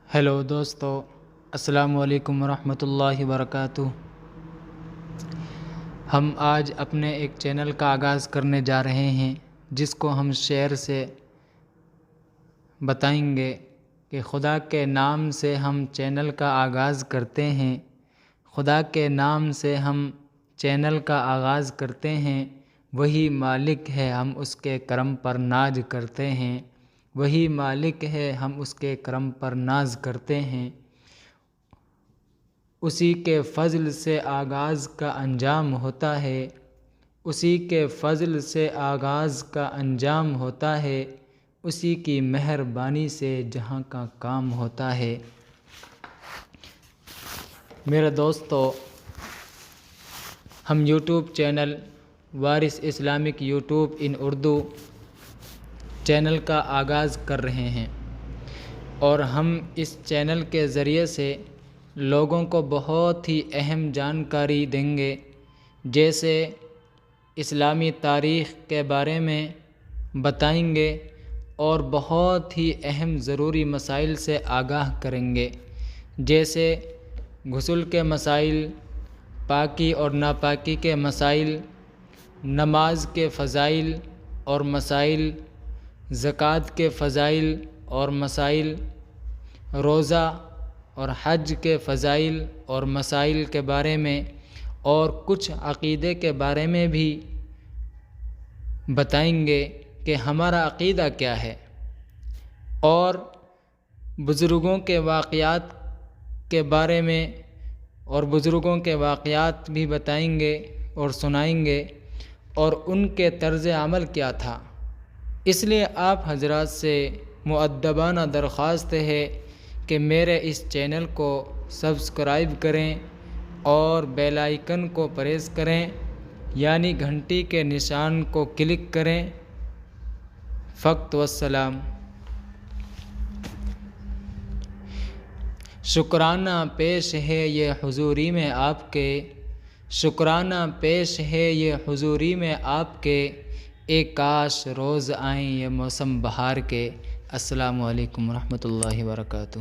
Hello دوستو، السلام علیکم ورحمۃ اللہ وبرکاتہ۔ ہم آج اپنے ایک چینل کا آغاز کرنے جا رہے ہیں جس کو ہم شعر سے بتائیں گے کہ خدا کے نام سے ہم چینل کا آغاز کرتے ہیں، خدا کے نام سے ہم چینل کا آغاز کرتے ہیں، وہی مالک ہے ہم اس کے کرم پر ناز کرتے ہیں، وہی مالک ہے ہم اس کے کرم پر ناز کرتے ہیں، اسی کے فضل سے آغاز کا انجام ہوتا ہے، اسی کے فضل سے آغاز کا انجام ہوتا ہے، اسی کی مہربانی سے جہاں کا کام ہوتا ہے۔ میرے دوستو، ہم یوٹیوب چینل وارث اسلامک یوٹیوب ان اردو چینل کا آغاز کر رہے ہیں، اور ہم اس چینل کے ذریعے سے لوگوں کو بہت ہی اہم جانکاری دیں گے، جیسے اسلامی تاریخ کے بارے میں بتائیں گے اور بہت ہی اہم ضروری مسائل سے آگاہ کریں گے، جیسے غسل کے مسائل، پاکی اور ناپاکی کے مسائل، نماز کے فضائل اور مسائل، زکوٰۃ کے فضائل اور مسائل، روزہ اور حج کے فضائل اور مسائل کے بارے میں، اور کچھ عقیدے کے بارے میں بھی بتائیں گے کہ ہمارا عقیدہ کیا ہے، اور بزرگوں کے واقعات کے بارے میں اور بزرگوں کے واقعات بھی بتائیں گے اور سنائیں گے، اور ان کے طرز عمل کیا تھا۔ اس لیے آپ حضرات سے مؤدبانہ درخواست ہے کہ میرے اس چینل کو سبسکرائب کریں اور بیل آئیکن کو پریس کریں، یعنی گھنٹی کے نشان کو کلک کریں۔ فقط والسلام۔ شکرانہ پیش ہے یہ حضوری میں آپ کے، شکرانہ پیش ہے یہ حضوری میں آپ کے، اے کاش روز آئیں یہ موسم بہار کے۔ السلام علیکم ورحمۃ اللہ وبرکاتہ۔